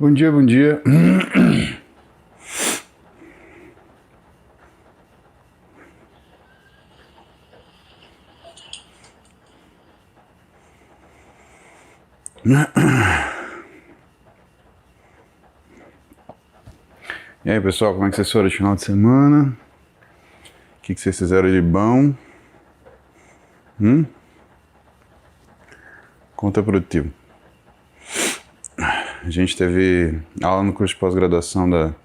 Bom dia, bom dia. E aí, pessoal, como é que vocês foram de final de semana? O que vocês fizeram de bom? Conta produtivo. A gente teve aula no curso de pós-graduação do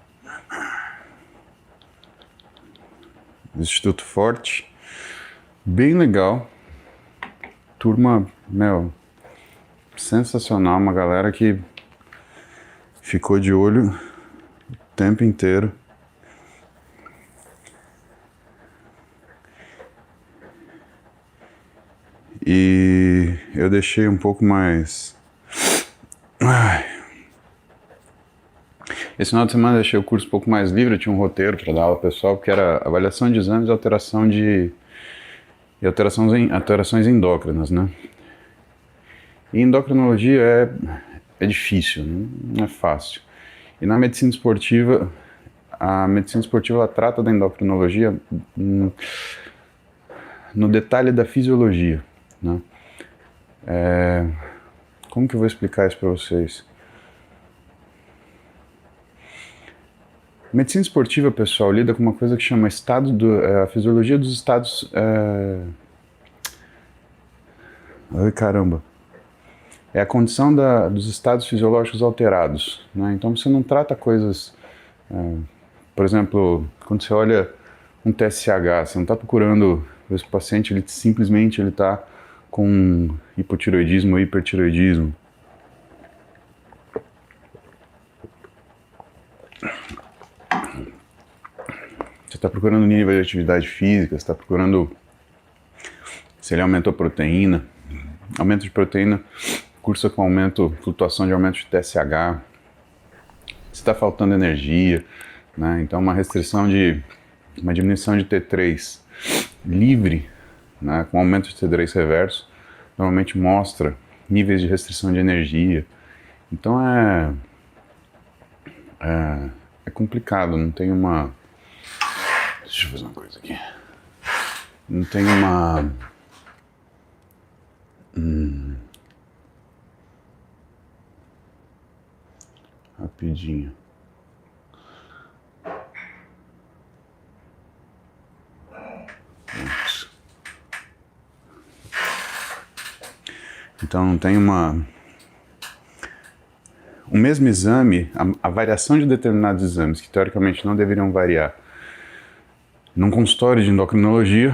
Instituto Forte. Bem legal. Turma, sensacional. Uma galera que ficou de olho o tempo inteiro. E eu deixei um pouco mais... Esse final de semana eu deixei o curso um pouco mais livre, eu tinha um roteiro para dar aula pessoal, que era avaliação de exames e alterações endócrinas, né? E endocrinologia é difícil, não é fácil. E na medicina esportiva, a medicina esportiva ela trata da endocrinologia no detalhe da fisiologia, né? Como que eu vou explicar isso para vocês? Medicina esportiva, pessoal, lida com uma coisa que chama a fisiologia dos estados... Ai, caramba! É a condição dos estados fisiológicos alterados, né? Então você não trata coisas... por exemplo, quando você olha um TSH, você não está procurando... Esse paciente, ele simplesmente está com hipotireoidismo ou hipertireoidismo. Você está procurando nível de atividade física, você está procurando se ele aumentou a proteína. Aumento de proteína cursa com flutuação de aumento de TSH. Se está faltando energia, né? Então uma diminuição de T3 livre, né, com aumento de T3 reverso, normalmente mostra níveis de restrição de energia. Então é complicado, não tem uma... Deixa eu fazer uma coisa aqui. Não tem uma... Rapidinho. Então não tem o mesmo exame, a variação de determinados exames que teoricamente não deveriam variar num consultório de endocrinologia,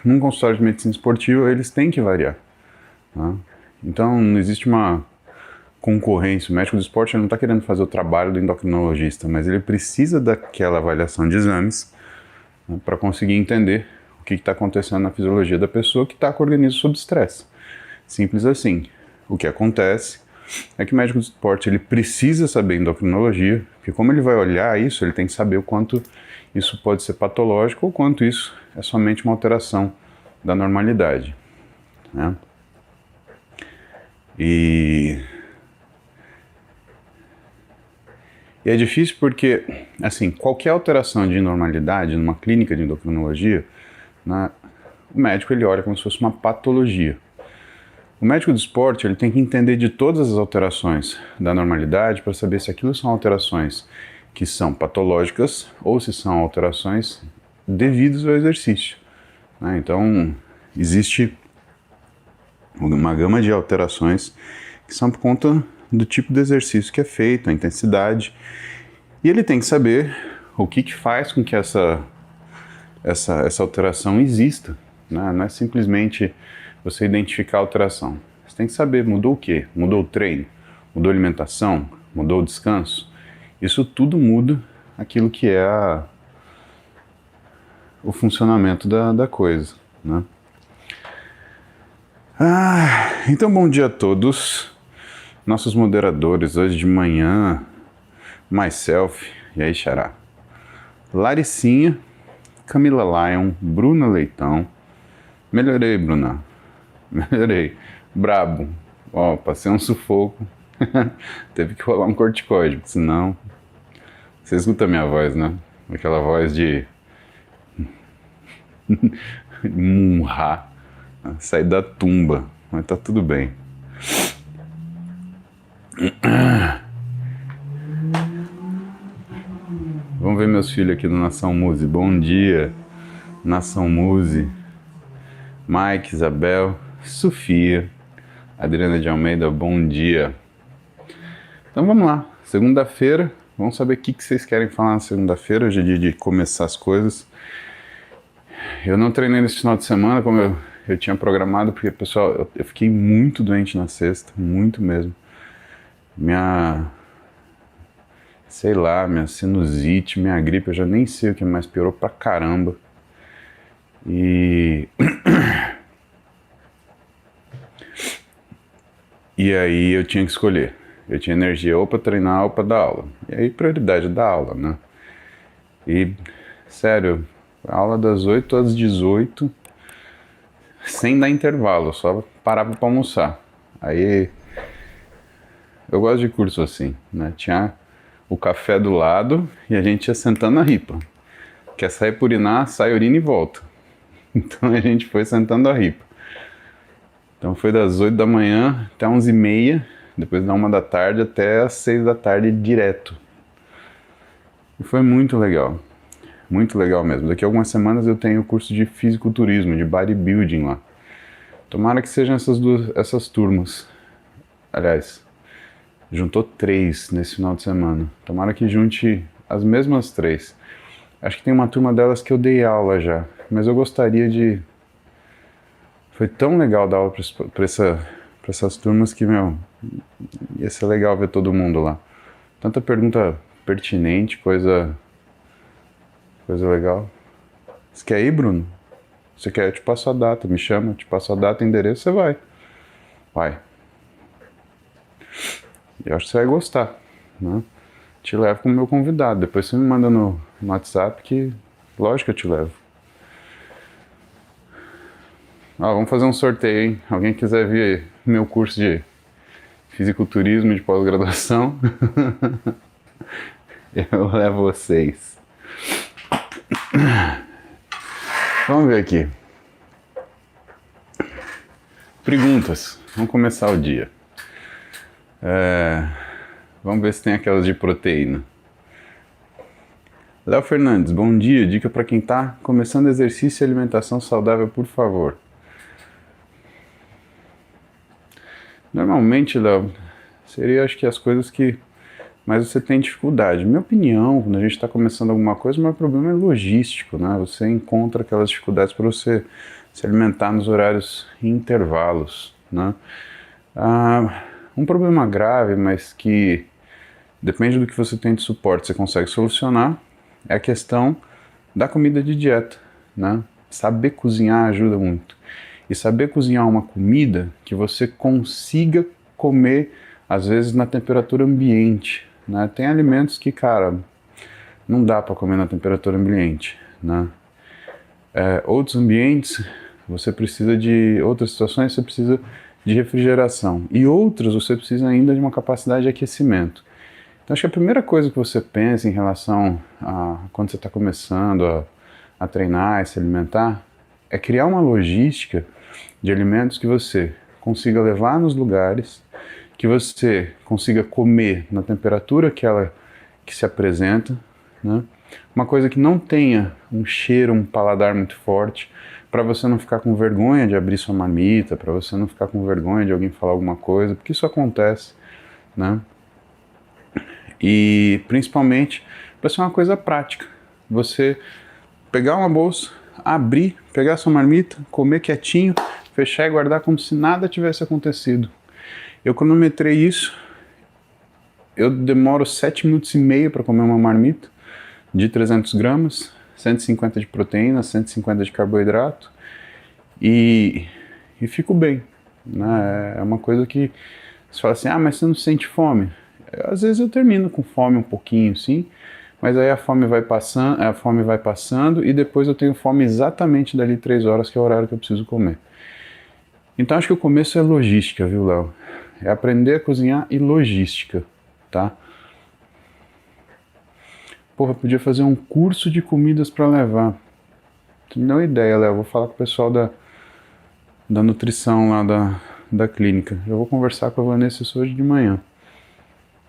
num consultório de medicina esportiva, eles têm que variar, tá? Então não existe uma concorrência. O médico do esporte não está querendo fazer o trabalho do endocrinologista, mas ele precisa daquela avaliação de exames, né, para conseguir entender o que está acontecendo na fisiologia da pessoa que está com o organismo sob estresse. Simples assim. O que acontece é que o médico do esporte ele precisa saber endocrinologia, porque como ele vai olhar isso, ele tem que saber o quanto isso pode ser patológico ou quanto isso é somente uma alteração da normalidade, né? E é difícil porque, assim, qualquer alteração de normalidade numa clínica de endocrinologia, né, o médico ele olha como se fosse uma patologia. O médico do esporte ele tem que entender de todas as alterações da normalidade para saber se aquilo são alterações que são patológicas ou se são alterações devidas ao exercício, né? Então, existe uma gama de alterações que são por conta do tipo de exercício que é feito, a intensidade, e ele tem que saber o que faz com que essa alteração exista, né? Não é simplesmente você identificar a alteração. Você tem que saber, mudou o quê? Mudou o treino? Mudou a alimentação? Mudou o descanso? Isso tudo muda aquilo que é o funcionamento da coisa, né? Então bom dia a todos. Nossos moderadores hoje de manhã, myself, e aí xará, Laricinha, Camila Lion, Bruna Leitão. Melhorei, Bruna. Melhorei. Brabo. Ó, passei um sufoco. Teve que rolar um corticoide, porque senão... Você escuta a minha voz, né? Aquela voz de... Munra. Sair da tumba. Mas tá tudo bem. Vamos ver meus filhos aqui no Nação Muse. Bom dia, Nação Muse. Mike, Isabel, Sofia, Adriana de Almeida, bom dia. Então vamos lá, segunda-feira, vamos saber o que vocês querem falar na segunda-feira. Hoje é dia de começar as coisas. Eu não treinei nesse final de semana como eu tinha programado, porque, pessoal, eu fiquei muito doente na sexta, muito mesmo. Minha sinusite, minha gripe, eu já nem sei o que mais, piorou pra caramba. E aí eu tinha que escolher. Eu tinha energia ou pra treinar ou pra dar aula. E aí prioridade da aula, né? E, sério, aula das 8 às 18, sem dar intervalo, eu só parava pra almoçar. Aí, eu gosto de curso assim, né? Tinha o café do lado e a gente ia sentando na ripa. Quer sair por urinar, sai, urina e volta. Então a gente foi sentando a ripa. Então foi das 8 da manhã até 11h30, depois da 1 da tarde até as 6 da tarde direto. E foi muito legal mesmo. Daqui a algumas semanas eu tenho o curso de fisiculturismo, de bodybuilding lá. Tomara que sejam essas turmas. Aliás, juntou 3 nesse final de semana. Tomara que junte as mesmas 3. Acho que tem uma turma delas que eu dei aula já, mas eu gostaria de... Foi tão legal dar aula para essas turmas que, meu, ia ser legal ver todo mundo lá. Tanta pergunta pertinente, coisa legal. Você quer ir, Bruno? Você quer? Eu te passo a data, me chama, eu te passo a data, endereço, você vai. Vai. Eu acho que você vai gostar, né? Te levo como meu convidado. Depois você me manda no WhatsApp que, lógico que eu te levo. Vamos fazer um sorteio, hein? Alguém quiser vir meu curso de fisiculturismo de pós-graduação, eu levo vocês. Vamos ver aqui. Perguntas. Vamos começar o dia. Vamos ver se tem aquelas de proteína. Léo Fernandes, bom dia. Dica para quem está começando exercício e alimentação saudável, por favor. Normalmente, Léo, seria acho que as coisas que mais você tem dificuldade. Minha opinião, quando a gente está começando alguma coisa, o maior problema é logístico, né? Você encontra aquelas dificuldades para você se alimentar nos horários e intervalos, né? Um problema grave, mas que depende do que você tem de suporte, você consegue solucionar, é a questão da comida de dieta, né? Saber cozinhar ajuda muito. E saber cozinhar uma comida que você consiga comer, às vezes, na temperatura ambiente, né? Tem alimentos que, cara, não dá para comer na temperatura ambiente, né? Outros ambientes, você precisa de... Outras situações, você precisa de refrigeração. E outras, você precisa ainda de uma capacidade de aquecimento. Então, acho que a primeira coisa que você pensa em relação a quando você está começando a treinar e se alimentar é criar uma logística de alimentos que você consiga levar nos lugares, que você consiga comer na temperatura que se apresenta, né? Uma coisa que não tenha um cheiro, um paladar muito forte, para você não ficar com vergonha de abrir sua marmita, para você não ficar com vergonha de alguém falar alguma coisa, porque isso acontece, né? E principalmente para ser uma coisa prática. Você pegar uma bolsa, abrir, pegar sua marmita, comer quietinho, fechar e guardar como se nada tivesse acontecido. Eu cronometrei isso, eu demoro 7 minutos e meio para comer uma marmita de 300 gramas, 150 de proteína, 150 de carboidrato e fico bem, né? É uma coisa que você fala assim, mas você não sente fome? Às vezes eu termino com fome um pouquinho, sim, mas aí a fome vai passando e depois eu tenho fome exatamente dali 3 horas, que é o horário que eu preciso comer. Então acho que o começo é logística, viu, Léo? é aprender a cozinhar e logística, tá? Porra, podia fazer um curso de comidas para levar. Não tem ideia, Léo. Vou falar com o pessoal da nutrição lá da clínica. Eu vou conversar com a Vanessa isso hoje de manhã.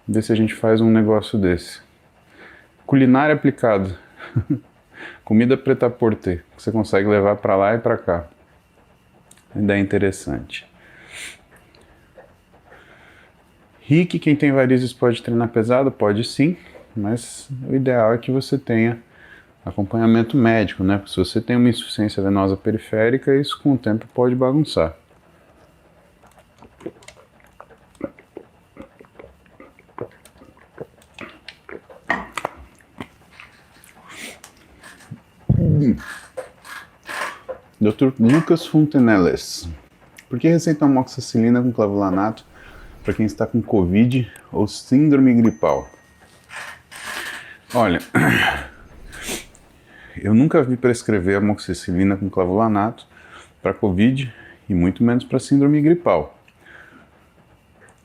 Ver se a gente faz um negócio desse. Culinária aplicada. Comida prêt-à-porter, que você consegue levar para lá e para cá. Ideia interessante. Rick, quem tem varizes pode treinar pesado? Pode sim, mas o ideal é que você tenha acompanhamento médico, né? Porque se você tem uma insuficiência venosa periférica, isso com o tempo pode bagunçar. Dr. Lucas Fontenelles. Por que receitar amoxicilina com clavulanato para quem está com Covid ou síndrome gripal? Olha, eu nunca vi prescrever amoxicilina com clavulanato para Covid e muito menos para síndrome gripal.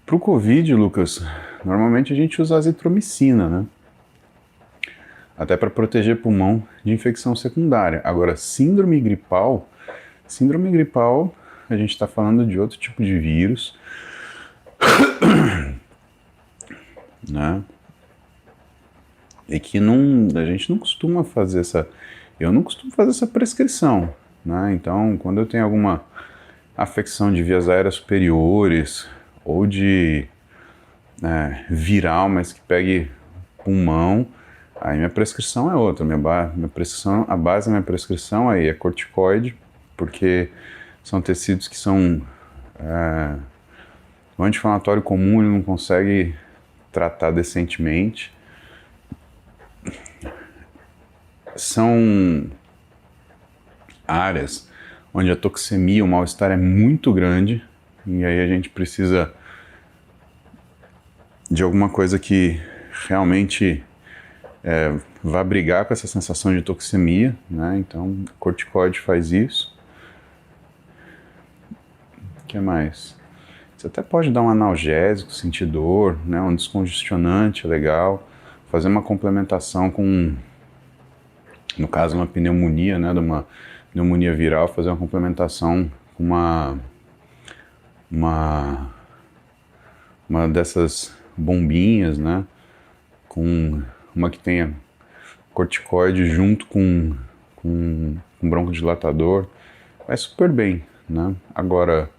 Para o Covid, Lucas, normalmente a gente usa azitromicina, né? Até para proteger pulmão de infecção secundária. Agora, síndrome gripal a gente está falando de outro tipo de vírus, né? E que a gente não costuma fazer eu não costumo fazer essa prescrição, né? Então, quando eu tenho alguma afecção de vias aéreas superiores ou de viral, mas que pegue pulmão, aí minha prescrição é outra. A base da minha prescrição aí é corticoide, porque são tecidos que são o anti-inflamatório comum, ele não consegue tratar decentemente. São áreas onde a toxemia, o mal-estar é muito grande, e aí a gente precisa de alguma coisa que realmente vá brigar com essa sensação de toxemia, né? Então, corticoide faz isso. O que mais? Você até pode dar um analgésico, sentir dor, né? Um descongestionante é legal. Fazer uma complementação com, no caso, uma pneumonia, né? De uma pneumonia viral, fazer uma complementação com uma dessas bombinhas, né? Com uma que tenha corticoide junto com broncodilatador, vai super bem, né? Agora,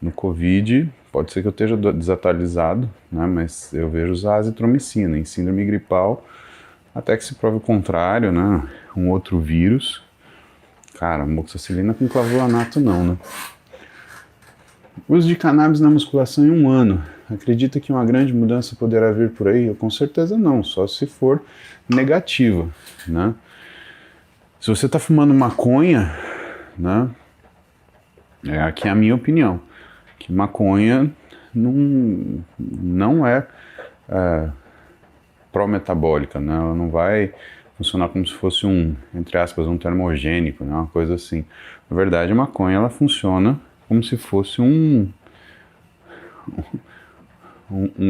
no Covid, pode ser que eu esteja desatualizado, né? Mas eu vejo usar azitromicina em síndrome gripal, até que se prove o contrário, né? Um outro vírus. Cara, amoxicilina com clavulanato não, né? Uso de cannabis na musculação em 1 ano. Acredita que uma grande mudança poderá vir por aí? Eu, com certeza não, só se for negativa, né? Se você está fumando maconha, né? Aqui é a minha opinião, que maconha não é pró-metabólica, né? Ela não vai funcionar como se fosse entre aspas, um termogênico, né? Uma coisa assim. Na verdade, a maconha ela funciona como se fosse um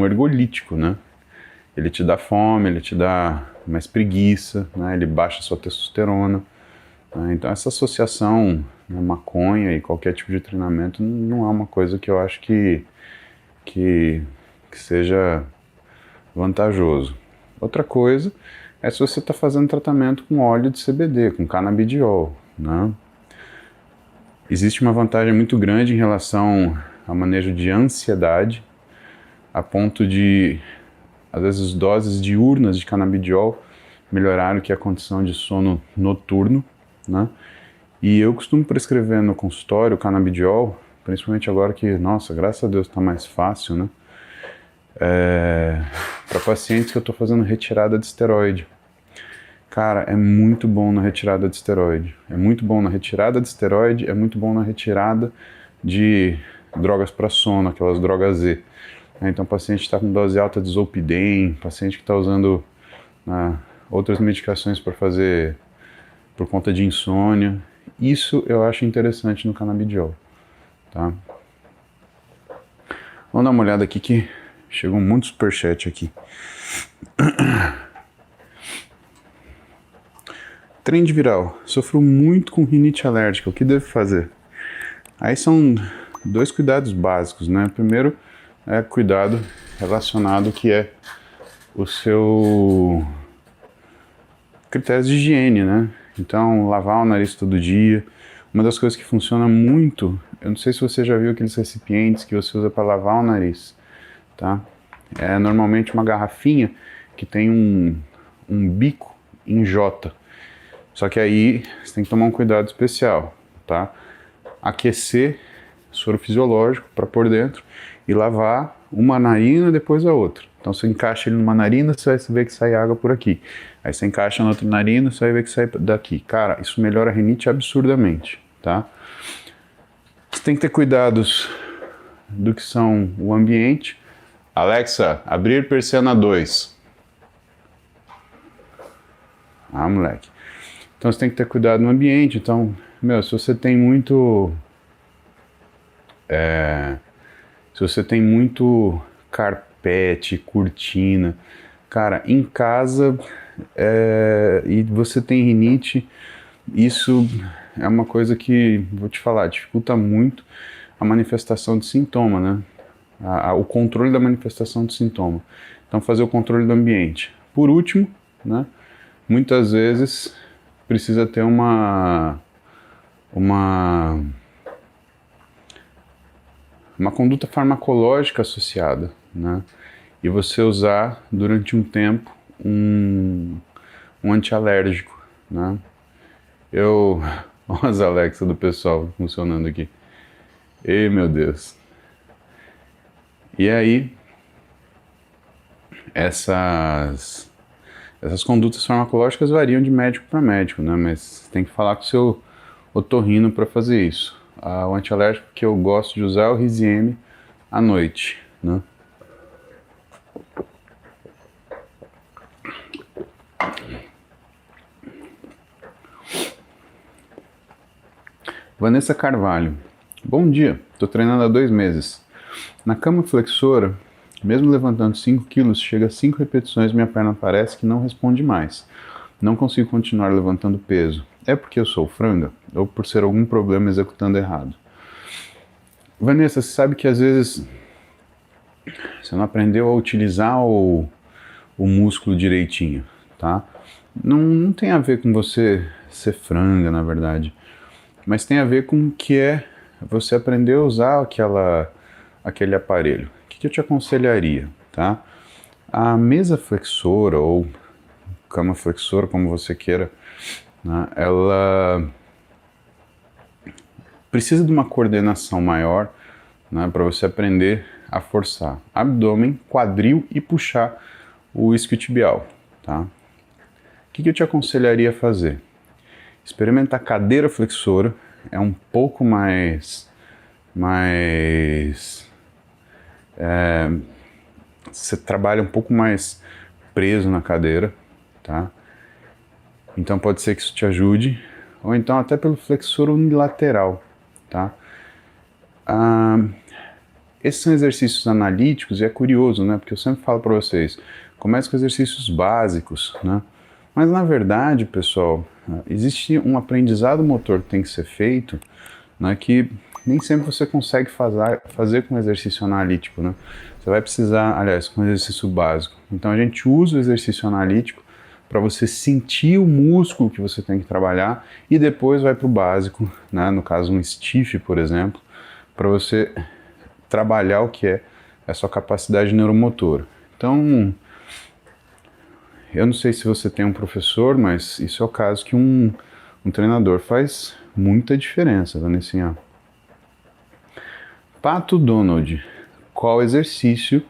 ergolítico, né? Ele te dá fome, ele te dá mais preguiça, né? Ele baixa a sua testosterona, né? Então essa associação, né, maconha e qualquer tipo de treinamento não é uma coisa que eu acho que seja vantajoso. Outra coisa é se você está fazendo tratamento com óleo de CBD, com canabidiol, né? Existe uma vantagem muito grande em relação ao manejo de ansiedade, a ponto de, às vezes, doses diurnas de canabidiol melhoraram que a condição de sono noturno, né? E eu costumo prescrever no consultório o canabidiol, principalmente agora que, nossa, graças a Deus está mais fácil, né? Para pacientes que eu estou fazendo retirada de esteroide. Cara, é muito bom na retirada de esteroide. É muito bom na retirada de esteroide, é muito bom na retirada de drogas para sono, aquelas drogas Z. Então, o paciente está com dose alta de zolpidem, paciente que está usando outras medicações para fazer por conta de insônia. Isso eu acho interessante no canabidiol, tá? Vamos dar uma olhada aqui que chegou muito superchat aqui. Trend viral. Sofro muito com rinite alérgica. O que devo fazer? Aí são dois cuidados básicos, né? Primeiro é cuidado relacionado que é o seu critérios de higiene, né? Então, lavar o nariz todo dia. Uma das coisas que funciona muito, eu não sei se você já viu aqueles recipientes que você usa para lavar o nariz, tá? É normalmente uma garrafinha que tem um bico em J. Só que aí você tem que tomar um cuidado especial, tá? Aquecer soro fisiológico para pôr dentro e lavar uma narina depois a outra. Então você encaixa ele numa narina, você vai ver que sai água por aqui. Aí você encaixa na outra narina, você vai ver que sai daqui. Cara, isso melhora a rinite absurdamente, tá? Você tem que ter cuidados do que são o ambiente. Alexa, abrir persiana 2. Ah, moleque. Então você tem que ter cuidado no ambiente. Então, se você tem muito... se você tem muito carpete, cortina, cara, em casa e você tem rinite, isso é uma coisa que, vou te falar, dificulta muito a manifestação de sintoma, né? O controle da manifestação de sintoma. Então, fazer o controle do ambiente. Por último, né? Muitas vezes precisa ter uma conduta farmacológica associada, né? E você usar durante um tempo um antialérgico, né? Olha as Alexa do pessoal funcionando aqui. Ei, meu Deus. E aí, essas condutas farmacológicas variam de médico para médico, né? Mas você tem que falar com o seu otorrino para fazer isso. O antialérgico que eu gosto de usar é o Rizieme à noite, né? Vanessa Carvalho. Bom dia, estou treinando há 2 meses. Na cama flexora, mesmo levantando 5 quilos, chega a 5 repetições minha perna parece que não responde mais. Não consigo continuar levantando peso. É porque eu sou franga? Ou por ser algum problema executando errado? Vanessa, você sabe que às vezes você não aprendeu a utilizar o músculo direitinho, tá? Não tem a ver com você ser franga, na verdade. Mas tem a ver com o que é você aprender a usar aquele aparelho. O que eu te aconselharia, tá? A mesa flexora ou cama flexora, como você queira, né, ela precisa de uma coordenação maior, né, para você aprender a forçar abdômen, quadril e puxar o isquiotibial, tá? O que eu te aconselharia a fazer? Experimentar cadeira flexora, é um pouco mais você trabalha um pouco mais preso na cadeira, tá? Então pode ser que isso te ajude, ou então até pelo flexor unilateral, tá? Esses são exercícios analíticos e é curioso, né? Porque eu sempre falo para vocês, comece com exercícios básicos, né? Mas na verdade, pessoal, existe um aprendizado motor que tem que ser feito, né, que nem sempre você consegue fazer com exercício analítico, né? Você vai precisar, aliás, com exercício básico. Então a gente usa o exercício analítico para você sentir o músculo que você tem que trabalhar e depois vai para o básico, né? No caso um stiff, por exemplo, para você trabalhar o que é a sua capacidade neuromotora. Então, eu não sei se você tem um professor, mas isso é o caso que um treinador faz muita diferença, Vanessinha. Pato Donald, qual exercício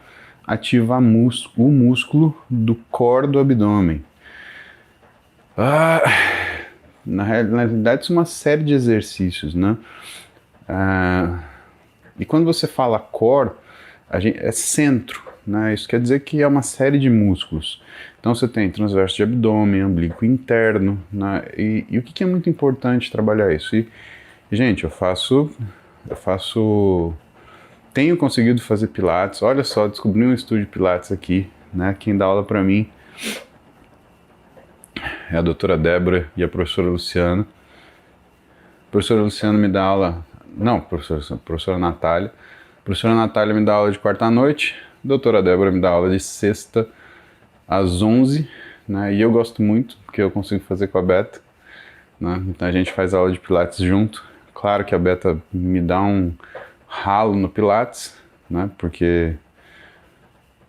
ativa o músculo do core do abdômen? Na realidade, são uma série de exercícios, né? E quando você fala core, é centro, né? Isso quer dizer que é uma série de músculos. Então você tem transverso de abdômen, oblíquo interno, né? E o que é muito importante trabalhar isso? E gente, eu faço tenho conseguido fazer pilates. Olha só, descobri um estúdio de pilates aqui, né? Quem dá aula para mim é a doutora Débora e a professora Luciana. A professora Luciana me dá aula... Não, professora Natália. A professora Natália me dá aula de quarta à noite. A doutora Débora me dá aula de sexta às 11, né? E eu gosto muito, porque eu consigo fazer com a Beta, né? Então a gente faz aula de pilates junto. Claro que a Beta me dá um ralo no pilates, né? Porque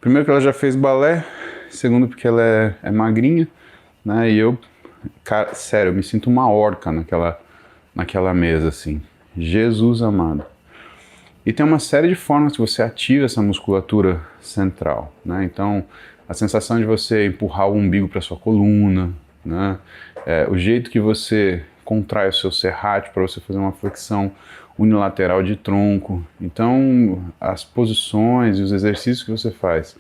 primeiro que ela já fez balé, segundo porque ela é magrinha, né? E eu, cara, sério, eu me sinto uma orca naquela mesa, assim. Jesus amado. E tem uma série de formas que você ativa essa musculatura central, né? Então, a sensação de você empurrar o umbigo para sua coluna, né? O jeito que você contrai o seu serrátil para você fazer uma flexão unilateral de tronco. Então, as posições e os exercícios que você faz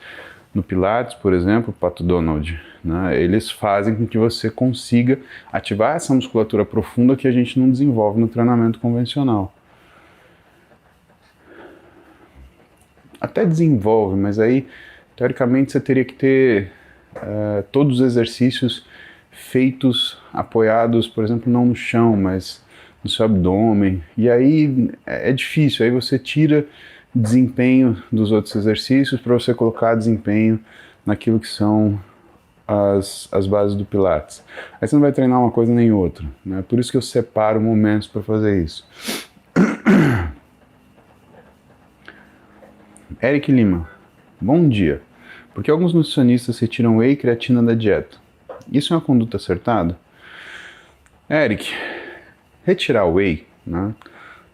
no Pilates, por exemplo, Pato Donald, né? Eles fazem com que você consiga ativar essa musculatura profunda que a gente não desenvolve no treinamento convencional. Até desenvolve, mas aí, teoricamente, você teria que ter todos os exercícios feitos, apoiados, por exemplo, não no chão, mas no seu abdômen. E aí é difícil, aí você tira desempenho dos outros exercícios para você colocar desempenho naquilo que são as bases do Pilates. Aí você não vai treinar uma coisa nem outra, né? Por isso que eu separo momentos para fazer isso. Eric Lima, bom dia. Por que alguns nutricionistas retiram whey e creatina da dieta? Isso é uma conduta acertada? Eric, retirar whey, né,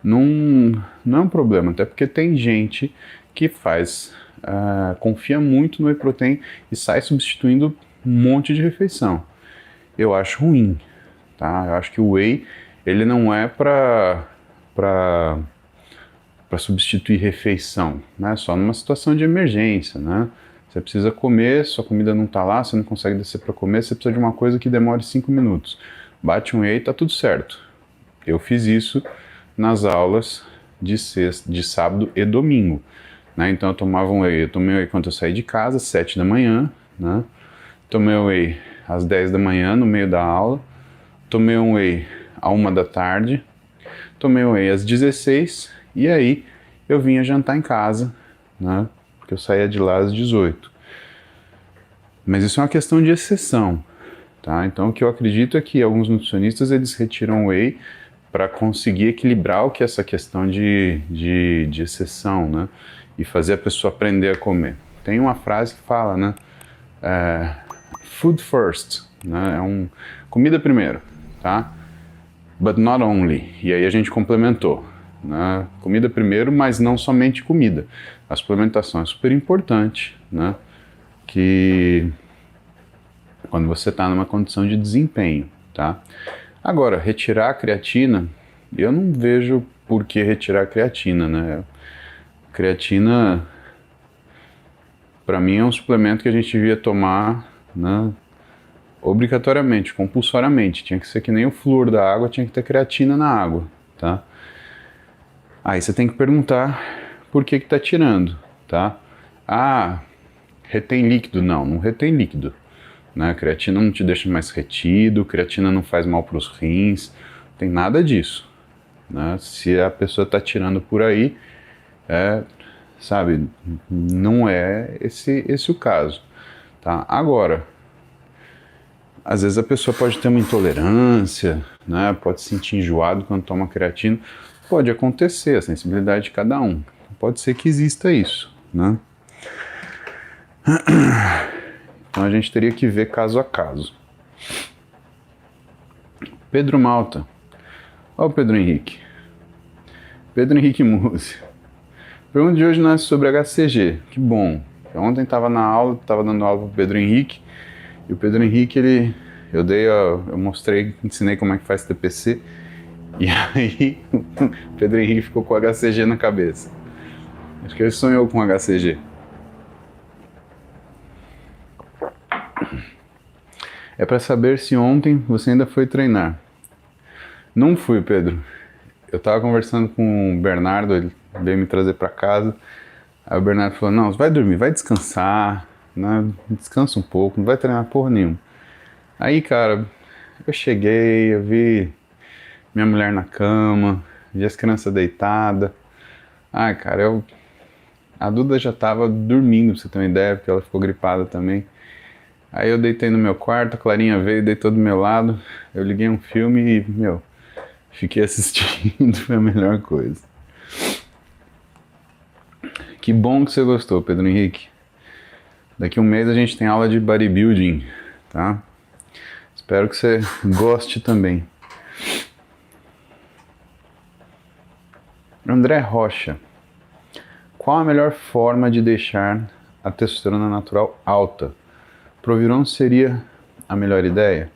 não é um problema, até porque tem gente que confia muito no whey protein e sai substituindo um monte de refeição. Eu acho ruim, tá? Eu acho que o whey, ele não é para substituir refeição, né? Só numa situação de emergência, né? Você precisa comer, sua comida não está lá, você não consegue descer para comer, você precisa de uma coisa que demore 5 minutos. Bate um whey e tá tudo certo. Eu fiz isso nas aulas de sábado e domingo, né? Então eu tomava um whey, eu tomei whey quando eu saí de casa, 7 da manhã, né? Tomei whey às 10 da manhã, no meio da aula, tomei um whey à 1 da tarde, tomei um whey às 16, e aí eu vinha jantar em casa, né? Porque eu saía de lá às 18. Mas isso é uma questão de exceção, tá? Então o que eu acredito é que alguns nutricionistas eles retiram whey para conseguir equilibrar o que é essa questão de exceção, né? E fazer a pessoa aprender a comer. Tem uma frase que fala, né? Food first, né? Comida primeiro, tá? But not only. E aí a gente complementou, né? Comida primeiro, mas não somente comida. A suplementação é super importante, né? Que quando você está numa condição de desempenho, tá? Agora, retirar a creatina, eu não vejo por que retirar a creatina, né? Creatina, para mim, é um suplemento que a gente devia tomar, né, obrigatoriamente, compulsoriamente. Tinha que ser que nem o flúor da água, tinha que ter creatina na água, tá? Aí você tem que perguntar por que tá tirando, tá? Ah, retém líquido. Não retém líquido, né? Creatina não te deixa mais retido, creatina não faz mal para os rins, não tem nada disso, né? Se a pessoa tá tirando por aí, sabe, não é esse o caso, tá? Agora, às vezes a pessoa pode ter uma intolerância, né? Pode se sentir enjoado quando toma creatina. Pode acontecer, a sensibilidade de cada um. Pode ser que exista isso, né? Então a gente teria que ver caso a caso. Pedro Malta. Olha o Pedro Henrique. Pedro Henrique Musi. A pergunta de hoje não é sobre HCG. Que bom. Ontem estava na aula, estava dando aula para o Pedro Henrique. E o Pedro Henrique, eu mostrei, ensinei como é que faz TPC. E aí, o Pedro Henrique ficou com o HCG na cabeça. Acho que ele sonhou com o HCG. É para saber se ontem você ainda foi treinar. Não fui, Pedro. Eu estava conversando com o Bernardo, veio me trazer para casa. Aí o Bernardo falou, não, você vai dormir, vai descansar, né? Descansa um pouco, não vai treinar porra nenhuma. Aí, cara, eu cheguei, eu vi minha mulher na cama, vi as crianças deitadas. Ai, cara, a Duda já tava dormindo, pra você ter uma ideia, porque ela ficou gripada também. Aí eu deitei no meu quarto, a Clarinha veio, deitou do meu lado, eu liguei um filme e, fiquei assistindo, foi a melhor coisa. Que bom que você gostou, Pedro Henrique. Daqui um mês a gente tem aula de bodybuilding, tá? Espero que você goste também. André Rocha. Qual a melhor forma de deixar a testosterona natural alta? Proviron seria a melhor ideia?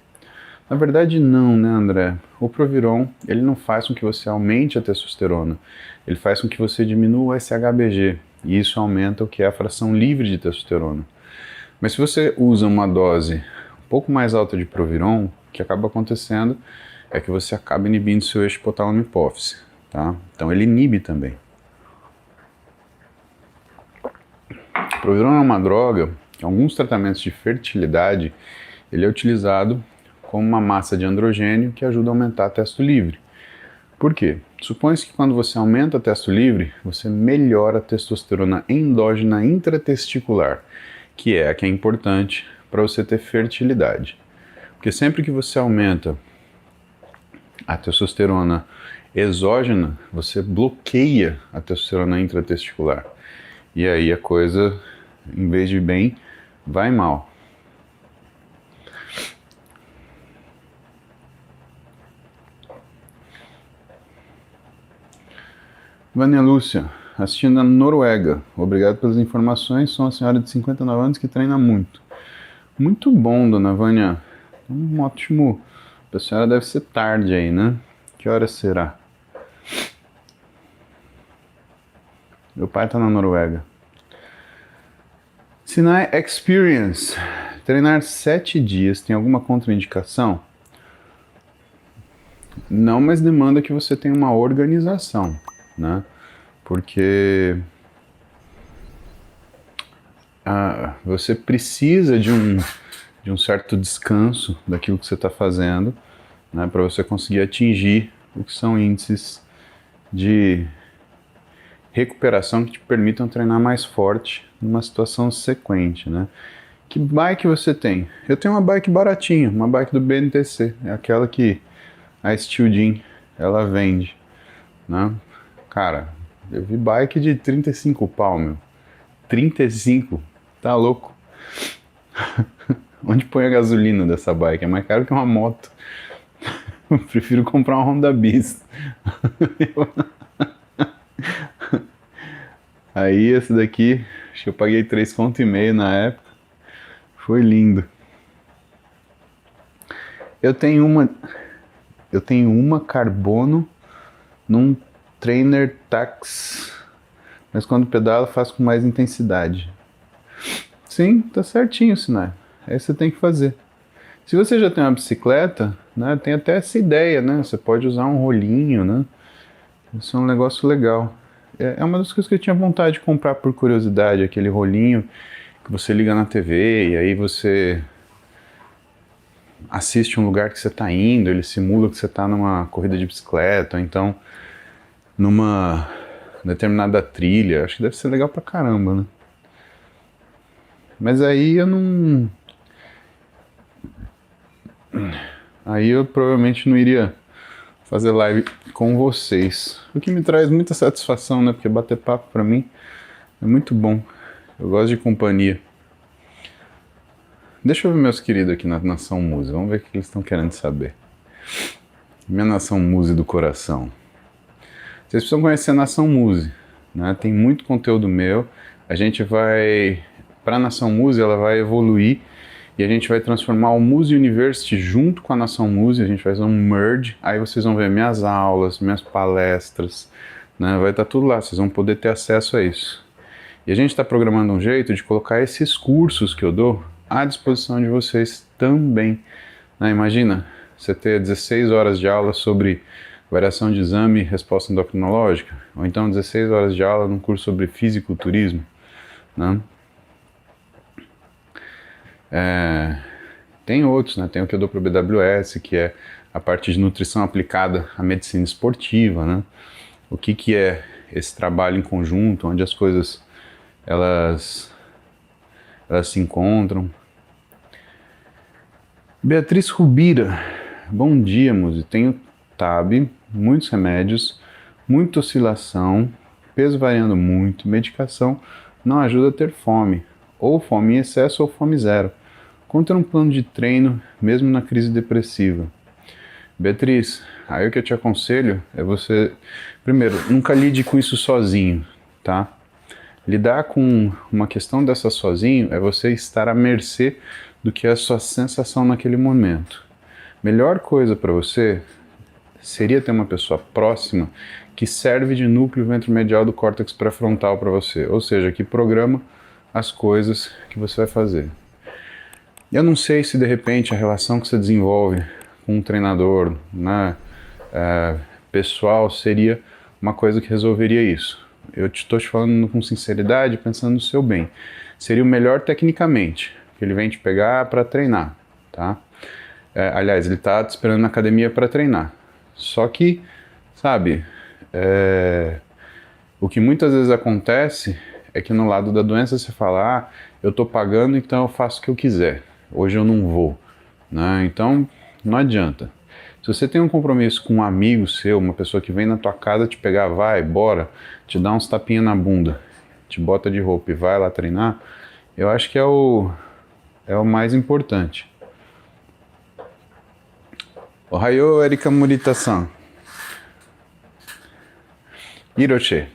Na verdade não, né, André? O Proviron, ele não faz com que você aumente a testosterona, ele faz com que você diminua o SHBG, e isso aumenta o que é a fração livre de testosterona. Mas se você usa uma dose um pouco mais alta de Proviron, o que acaba acontecendo é que você acaba inibindo seu eixo hipotálamo-hipófise, tá? Então ele inibe também. O Proviron é uma droga, em alguns tratamentos de fertilidade, ele é utilizado como uma massa de androgênio que ajuda a aumentar a testo livre. Por quê? Supõe-se que quando você aumenta a testo livre, você melhora a testosterona endógena intratesticular, que é a que é importante para você ter fertilidade. Porque sempre que você aumenta a testosterona exógena, você bloqueia a testosterona intratesticular. E aí a coisa, em vez de bem, vai mal. Vânia Lúcia, assistindo na Noruega. Obrigado pelas informações. Sou uma senhora de 59 anos que treina muito. Muito bom, dona Vânia. Um ótimo. A senhora deve ser tarde aí, né? Que hora será? Meu pai tá na Noruega. Sinai Experience. Treinar 7 dias tem alguma contraindicação? Não, mas demanda que você tenha uma organização, né? Porque você precisa de um certo descanso daquilo que você está fazendo, né, para você conseguir atingir o que são índices de recuperação que te permitam treinar mais forte numa situação sequente, né? Que bike você tem? Eu tenho uma bike baratinha, uma bike do BNTC, é aquela que a Steel Gym, ela vende, né? Cara, eu vi bike de 35 pau, meu. 35? Tá louco? Onde põe a gasolina dessa bike? É mais caro que uma moto. Eu prefiro comprar uma Honda Bis. Aí esse daqui, acho que eu paguei 3,5 conto na época. Foi lindo. Eu tenho uma carbono num Trainer Tax, mas quando pedalo faço com mais intensidade. Sim, tá certinho, Sinai. Aí você tem que fazer. Se você já tem uma bicicleta, né, tem até essa ideia, né? Você pode usar um rolinho, né? Isso é um negócio legal. É uma das coisas que eu tinha vontade de comprar por curiosidade, aquele rolinho que você liga na TV e aí você assiste um lugar que você está indo, ele simula que você está numa corrida de bicicleta, ou então numa determinada trilha. Acho que deve ser legal pra caramba, né? Mas aí eu não... Aí eu provavelmente não iria fazer live com vocês. O que me traz muita satisfação, né? Porque bater papo pra mim é muito bom. Eu gosto de companhia. Deixa eu ver meus queridos aqui na Nação Muse. Vamos ver o que eles estão querendo saber. Minha Nação Muse do coração. Vocês precisam conhecer a Nação Muse, né? Tem muito conteúdo meu. A gente vai... Para a Nação Muse, ela vai evoluir e a gente vai transformar o Muse University junto com a Nação Muse. A gente vai fazer um merge. Aí vocês vão ver minhas aulas, minhas palestras, né? Vai estar tudo lá. Vocês vão poder ter acesso a isso. E a gente está programando um jeito de colocar esses cursos que eu dou à disposição de vocês também, né? Imagina, você ter 16 horas de aula sobre Variação de exame e resposta endocrinológica, ou então 16 horas de aula num curso sobre fisiculturismo, né? Tem outros, né? Tem o que eu dou para o BWS, que é a parte de nutrição aplicada à medicina esportiva, né? O que é esse trabalho em conjunto, onde as coisas elas se encontram. Beatriz Rubira, bom dia, Muzi. Tenho TAB, muitos remédios, muita oscilação, peso variando muito, medicação não ajuda a ter fome, ou fome em excesso ou fome zero. Contra um plano de treino, mesmo na crise depressiva. Beatriz, aí o que eu te aconselho é você, primeiro, nunca lide com isso sozinho, tá? Lidar com uma questão dessa sozinho é você estar à mercê do que é a sua sensação naquele momento. Melhor coisa para você seria ter uma pessoa próxima que serve de núcleo ventromedial do córtex pré-frontal para você, ou seja, que programa as coisas que você vai fazer. Eu não sei se de repente a relação que você desenvolve com um treinador, né, pessoal seria uma coisa que resolveria isso. Eu estou te falando com sinceridade, pensando no seu bem. Seria o melhor tecnicamente, que ele vem te pegar para treinar, tá? Aliás, ele está te esperando na academia para treinar. Só que, sabe, o que muitas vezes acontece é que no lado da doença você fala, eu estou pagando, então eu faço o que eu quiser. Hoje eu não vou, né? Então, não adianta. Se você tem um compromisso com um amigo seu, uma pessoa que vem na tua casa te pegar, vai, bora, te dá uns tapinhas na bunda, te bota de roupa e vai lá treinar, eu acho que é o mais importante. Ohayou, Erika Morita-san. Hiroshi.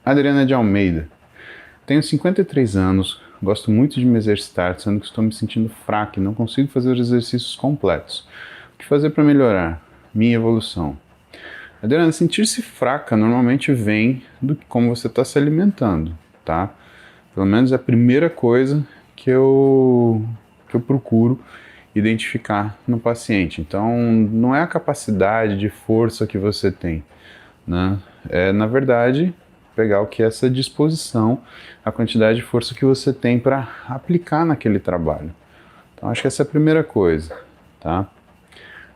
Adriana de Almeida. Tenho 53 anos, gosto muito de me exercitar, sendo que estou me sentindo fraco e não consigo fazer os exercícios completos. O que fazer para melhorar? Minha evolução. Adriana, sentir-se fraca normalmente vem do como você está se alimentando, tá? Pelo menos é a primeira coisa que eu procuro identificar no paciente. Então, não é a capacidade de força que você tem, né? É, na verdade, pegar o que é essa disposição, a quantidade de força que você tem para aplicar naquele trabalho. Então, acho que essa é a primeira coisa, tá?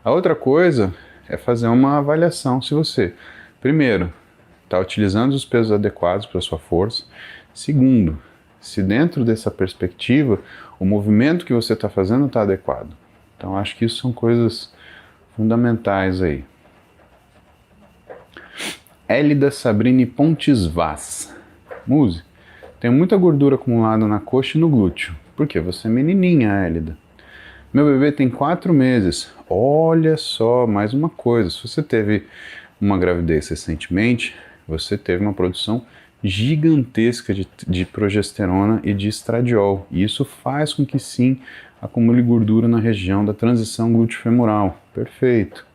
A outra coisa é fazer uma avaliação se você, primeiro, está utilizando os pesos adequados para a sua força. Segundo, se dentro dessa perspectiva, o movimento que você está fazendo está adequado. Então, acho que isso são coisas fundamentais aí. Hélida Sabrini Pontes Vaz. Muzi, tenho muita gordura acumulada na coxa e no glúteo. Por quê? Você é menininha, Hélida. Meu bebê tem 4 meses. Olha só, mais uma coisa. Se você teve uma gravidez recentemente, você teve uma produção gigantesca de progesterona e de estradiol. E isso faz com que sim, acumule gordura na região da transição glúteo-femoral. Perfeito.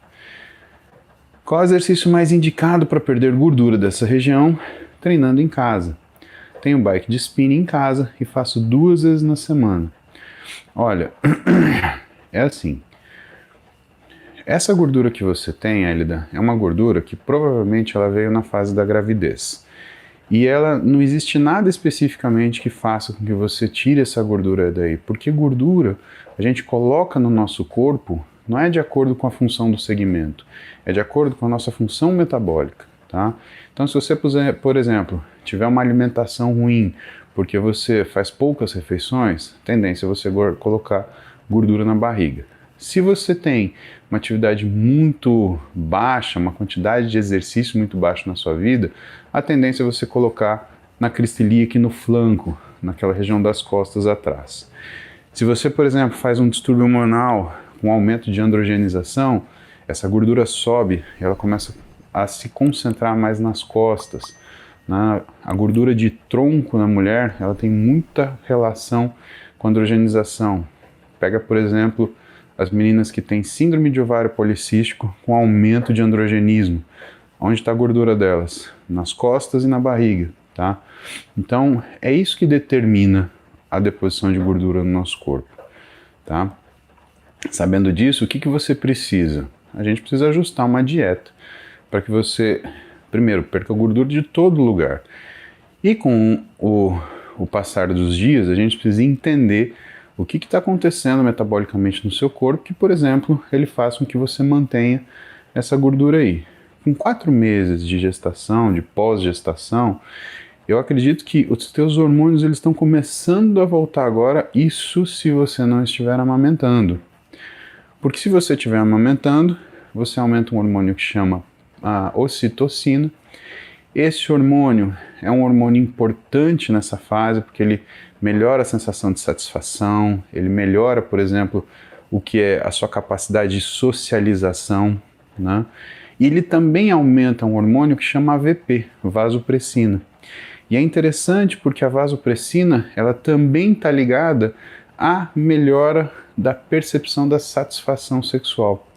Qual é o exercício mais indicado para perder gordura dessa região? Treinando em casa. Tenho bike de spinning em casa e faço 2 vezes na semana. Olha, é assim. Essa gordura que você tem, Hélida, é uma gordura que provavelmente ela veio na fase da gravidez. E ela não existe nada especificamente que faça com que você tire essa gordura daí, porque gordura a gente coloca no nosso corpo não é de acordo com a função do segmento, é de acordo com a nossa função metabólica, tá? Então, se você, por exemplo, tiver uma alimentação ruim, porque você faz poucas refeições, tendência é você colocar gordura na barriga. Se você tem uma atividade muito baixa, uma quantidade de exercício muito baixa na sua vida, a tendência é você colocar na crista ilíaca e no flanco, naquela região das costas atrás. Se você, por exemplo, faz um distúrbio hormonal com aumento de androgenização, essa gordura sobe e ela começa a se concentrar mais nas costas. A gordura de tronco na mulher, ela tem muita relação com a androgenização. Pega, por exemplo, as meninas que têm síndrome de ovário policístico com aumento de androgenismo. Onde está a gordura delas? Nas costas e na barriga, tá? Então, é isso que determina a deposição de gordura no nosso corpo. tá? Sabendo disso, o que que você precisa? A gente precisa ajustar uma dieta para que você, primeiro, perca gordura de todo lugar. E com o passar dos dias, a gente precisa entender o que está acontecendo metabolicamente no seu corpo, que, por exemplo, ele faz com que você mantenha essa gordura aí. Com 4 meses de gestação, de pós-gestação, eu acredito que os teus hormônios eles estão começando a voltar agora, isso se você não estiver amamentando. Porque se você estiver amamentando, você aumenta um hormônio que chama a ocitocina. Esse hormônio é um hormônio importante nessa fase, porque ele melhora a sensação de satisfação, ele melhora, por exemplo, o que é a sua capacidade de socialização, né? E ele também aumenta um hormônio que chama AVP, vasopressina. E é interessante porque a vasopressina, ela também está ligada à melhora da percepção da satisfação sexual.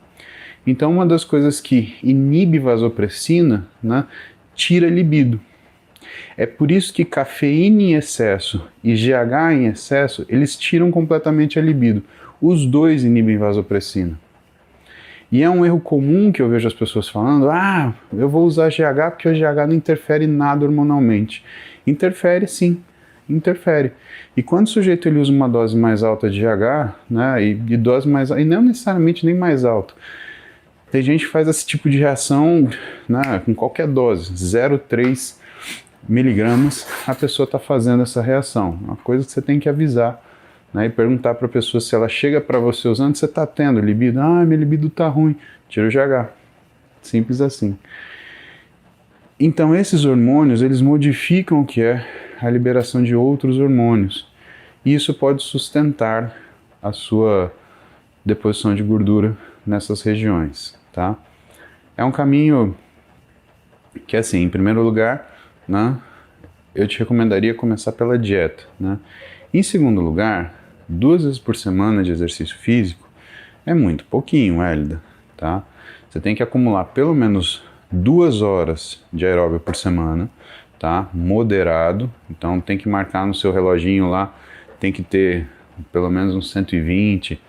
Então, uma das coisas que inibe vasopressina, né, tira libido. É por isso que cafeína em excesso e GH em excesso, eles tiram completamente a libido. Os dois inibem vasopressina. E é um erro comum que eu vejo as pessoas falando, eu vou usar GH porque o GH não interfere nada hormonalmente. Interfere sim, interfere. E quando o sujeito ele usa uma dose mais alta de GH, né, e dose mais e não necessariamente nem mais alta, tem gente que faz esse tipo de reação, né, com qualquer dose, 0,3 miligramas, a pessoa está fazendo essa reação. Uma coisa que você tem que avisar, né, e perguntar para a pessoa se ela chega para você usando, você está tendo libido? Minha libido está ruim, tira o GH. Simples assim. Então esses hormônios, eles modificam o que é a liberação de outros hormônios. E isso pode sustentar a sua deposição de gordura nessas regiões, tá? É um caminho que, assim, em primeiro lugar, né, eu te recomendaria começar pela dieta, né? Em segundo lugar, 2 vezes por semana de exercício físico é muito pouquinho, Hélida, tá? Você tem que acumular pelo menos 2 horas de aeróbio por semana, tá? Moderado, então tem que marcar no seu reloginho lá, tem que ter pelo menos uns 120,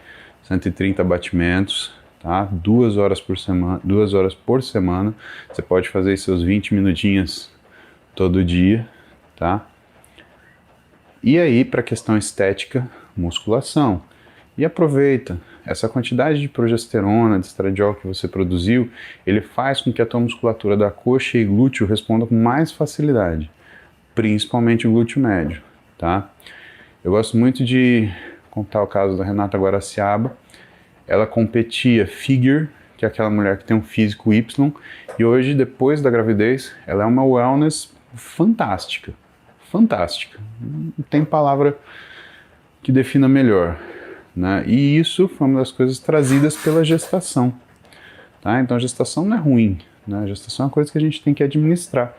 130 batimentos, tá? 2 horas por semana, 2 horas por semana. Você pode fazer seus 20 minutinhos todo dia, tá? E aí, para a questão estética, musculação. E aproveita, essa quantidade de progesterona, de estradiol que você produziu, ele faz com que a tua musculatura da coxa e glúteo responda com mais facilidade, principalmente o glúteo médio, tá? Eu gosto muito de contar o caso da Renata Guaraciaba. Ela competia figure, que é aquela mulher que tem um físico Y, e hoje, depois da gravidez, ela é uma wellness fantástica. Fantástica. Não tem palavra que defina melhor, né? E isso foi uma das coisas trazidas pela gestação, tá? Então a gestação não é ruim, né? A gestação é uma coisa que a gente tem que administrar.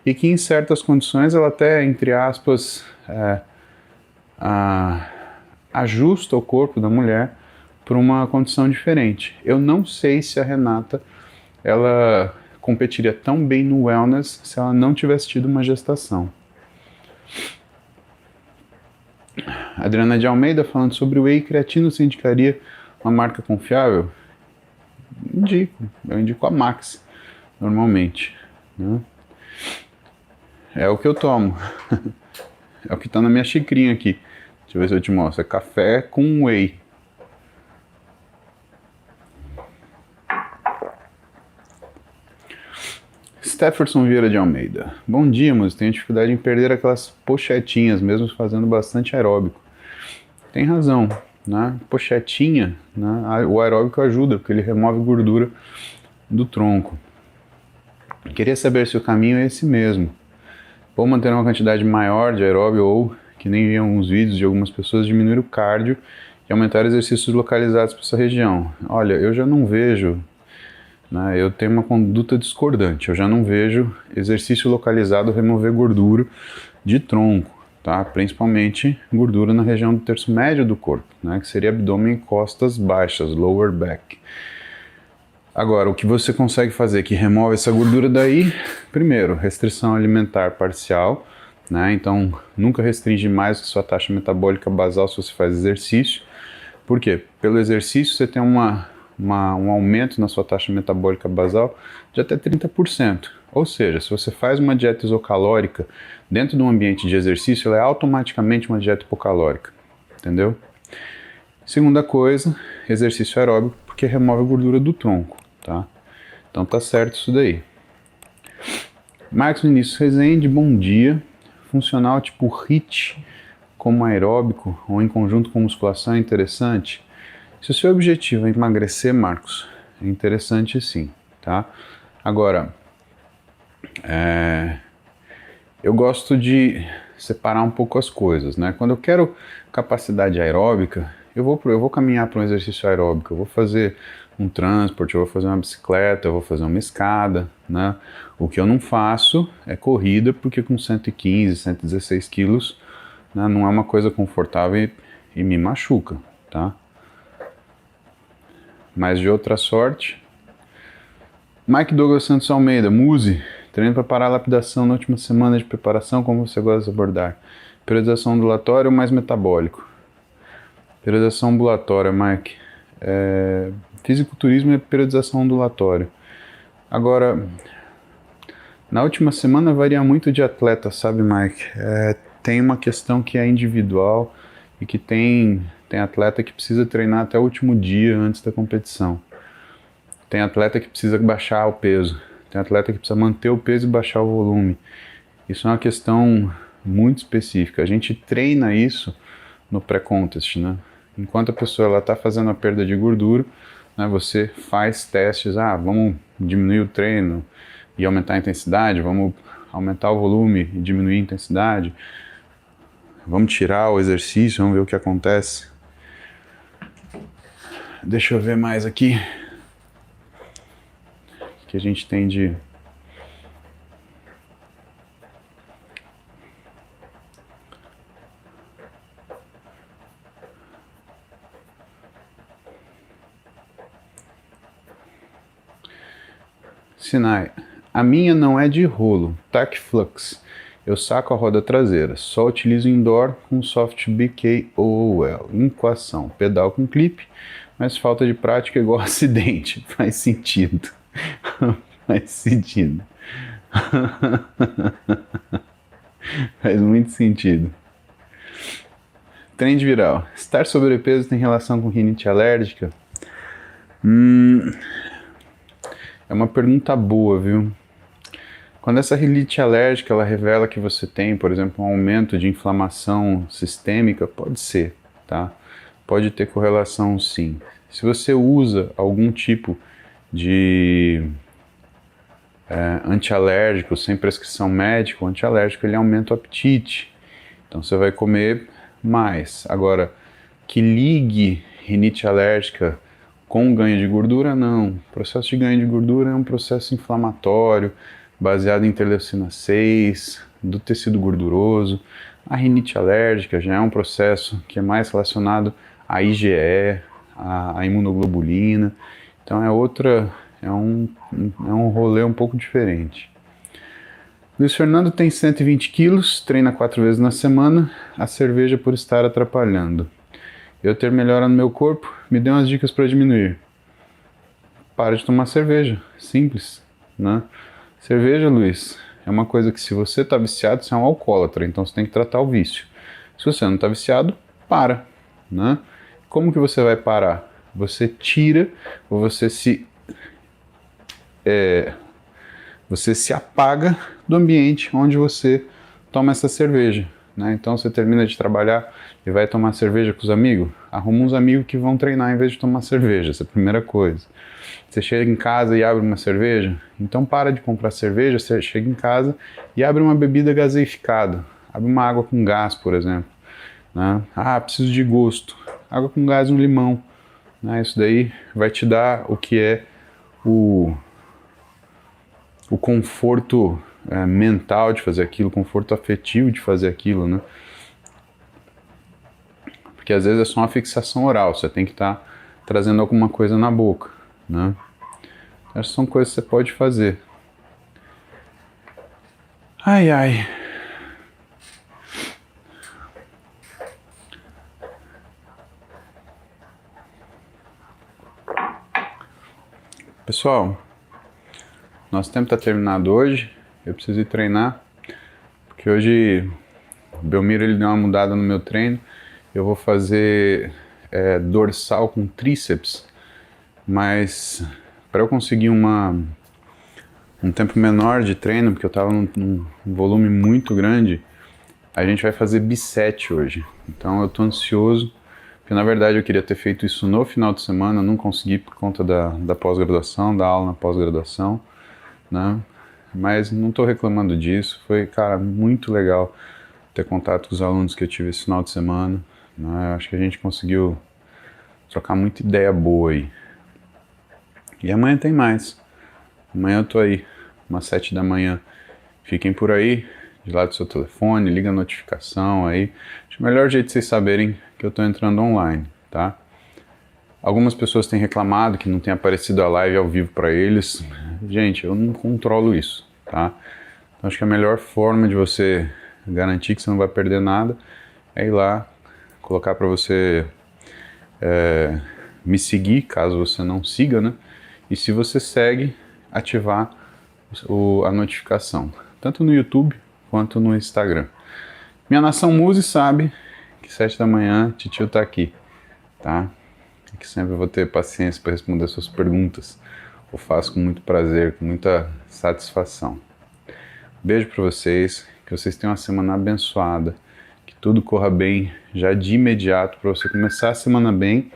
E que em certas condições ela até, entre aspas, ajusta o corpo da mulher para uma condição diferente. Eu não sei se a Renata ela competiria tão bem no wellness se ela não tivesse tido uma gestação. Adriana de Almeida falando sobre o whey creatino, você indicaria uma marca confiável? Eu indico a Max, normalmente, né? É o que eu tomo, é o que está na minha xicrinha aqui. Deixa eu ver se eu te mostro, é café com whey. Stefferson Vieira de Almeida. Bom dia, mas tenho dificuldade em perder aquelas pochetinhas, mesmo fazendo bastante aeróbico. Tem razão, né? Pochetinha, né? O aeróbico ajuda, porque ele remove gordura do tronco. Queria saber se o caminho é esse mesmo. Ou manter uma quantidade maior de aeróbio, ou, que nem vi em alguns vídeos de algumas pessoas, diminuir o cardio e aumentar exercícios localizados para essa região. Olha, eu já não vejo... Eu tenho uma conduta discordante, eu já não vejo exercício localizado remover gordura de tronco, tá? Principalmente gordura na região do terço médio do corpo, né? Que seria abdômen e costas baixas, lower back. Agora, o que você consegue fazer que remove essa gordura daí? Primeiro, restrição alimentar parcial, né? Então nunca restringe mais que sua taxa metabólica basal se você faz exercício. Por quê? Pelo exercício você tem um aumento na sua taxa metabólica basal de até 30%. Ou seja, se você faz uma dieta isocalórica dentro de um ambiente de exercício, ela é automaticamente uma dieta hipocalórica, entendeu? Segunda coisa, exercício aeróbico, porque remove a gordura do tronco, tá? Então tá certo isso daí. Marcos Vinícius Rezende, bom dia. Funcional tipo HIIT, como aeróbico ou em conjunto com musculação é interessante? Se o seu objetivo é emagrecer, Marcos, é interessante sim, tá? Agora, eu gosto de separar um pouco as coisas, né? Quando eu quero capacidade aeróbica, eu vou caminhar para um exercício aeróbico, eu vou fazer um transporte, eu vou fazer uma bicicleta, eu vou fazer uma escada, né? O que eu não faço é corrida, porque com 115, 116 quilos, né, não é uma coisa confortável e me machuca, tá? Mas de outra sorte. Mike Douglas Santos Almeida, Muse, treino para parar a lapidação na última semana de preparação, como você gosta de abordar? Periodização ambulatória ou mais metabólico? Periodização ambulatória, Mike. Fisiculturismo é periodização ondulatória. Agora, na última semana varia muito de atleta, sabe, Mike? Tem uma questão que é individual e que tem atleta que precisa treinar até o último dia antes da competição. Tem atleta que precisa baixar o peso. Tem atleta que precisa manter o peso e baixar o volume. Isso é uma questão muito específica. A gente treina isso no pré-contest, né? Enquanto a pessoa está fazendo a perda de gordura, né, você faz testes. Vamos diminuir o treino e aumentar a intensidade. Vamos aumentar o volume e diminuir a intensidade. Vamos tirar o exercício, vamos ver o que acontece. Deixa eu ver mais aqui. Que a gente tem de... Sinai. A minha não é de rolo, TAC Flux. Eu saco a roda traseira. Só utilizo indoor com soft BK OOL. Incoação. Pedal com clipe, mas falta de prática é igual acidente. Faz sentido. Faz sentido. Faz muito sentido. Trend viral. Estar sobrepeso tem relação com rinite alérgica? É uma pergunta boa, viu? Quando essa rinite alérgica ela revela que você tem, por exemplo, um aumento de inflamação sistêmica, pode ser, tá? Pode ter correlação sim. Se você usa algum tipo de antialérgico sem prescrição médica, o antialérgico ele aumenta o apetite. Então você vai comer mais. Agora, que ligue rinite alérgica com ganho de gordura, não. O processo de ganho de gordura é um processo inflamatório, baseado em interleucina 6, do tecido gorduroso. A rinite alérgica já é um processo que é mais relacionado à IgE, à imunoglobulina. Então é um rolê um pouco diferente. Luiz Fernando tem 120 quilos, treina 4 vezes na semana, a cerveja por estar atrapalhando. Eu ter melhora no meu corpo, me dê umas dicas para diminuir. Para de tomar cerveja, simples, né? Cerveja, Luiz, é uma coisa que se você está viciado, você é um alcoólatra, então você tem que tratar o vício. Se você não está viciado, para, né? Como que você vai parar? Você tira, ou você se apaga do ambiente onde você toma essa cerveja, né? Então você termina de trabalhar e vai tomar cerveja com os amigos, arruma uns amigos que vão treinar em vez de tomar cerveja, essa é a primeira coisa. Você chega em casa e abre uma cerveja, então para de comprar cerveja, você chega em casa e abre uma bebida gaseificada, abre uma água com gás, por exemplo, né? Preciso de gosto, água com gás e um limão, né? Isso daí vai te dar o que é o conforto mental de fazer aquilo, o conforto afetivo de fazer aquilo, né? Porque às vezes é só uma fixação oral, você tem que estar trazendo alguma coisa na boca, né? Essas são coisas que você pode fazer. Ai, ai. Pessoal, nosso tempo está terminado hoje. Eu preciso ir treinar, porque hoje o Belmiro ele deu uma mudada no meu treino. Eu vou fazer dorsal com tríceps, mas para eu conseguir um tempo menor de treino, porque eu estava num volume muito grande, a gente vai fazer bisete hoje. Então eu tô ansioso, porque na verdade eu queria ter feito isso no final de semana, eu não consegui por conta da pós-graduação, da aula na pós-graduação, né? Mas não tô reclamando disso, foi, cara, muito legal ter contato com os alunos que eu tive esse final de semana, né? Acho que a gente conseguiu trocar muita ideia boa aí. E amanhã tem mais. Amanhã eu tô aí, umas 7 da manhã. Fiquem por aí, de lá do seu telefone, liga a notificação aí. Acho que o melhor jeito de vocês saberem que eu tô entrando online, tá? Algumas pessoas têm reclamado que não tem aparecido a live ao vivo para eles. Gente, eu não controlo isso, tá? Então acho que a melhor forma de você garantir que você não vai perder nada é ir lá, colocar para você me seguir, caso você não siga, né? E se você segue, ativar a notificação, tanto no YouTube quanto no Instagram. Minha nação Muse sabe que 7 da manhã Titio tá aqui, tá? E que sempre vou ter paciência para responder suas perguntas. Eu faço com muito prazer, com muita satisfação. Beijo para vocês, que vocês tenham uma semana abençoada, que tudo corra bem já de imediato para você começar a semana bem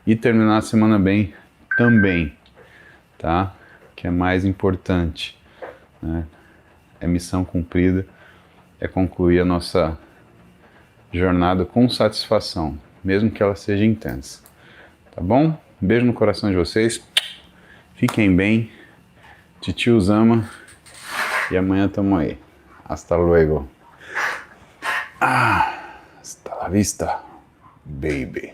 e terminar a semana bem também, tá? Que é mais importante, né? É missão cumprida, é concluir a nossa jornada com satisfação, mesmo que ela seja intensa, tá bom? Beijo no coração de vocês, fiquem bem, Titio os ama e amanhã tamo aí. Hasta luego. Hasta la vista, baby.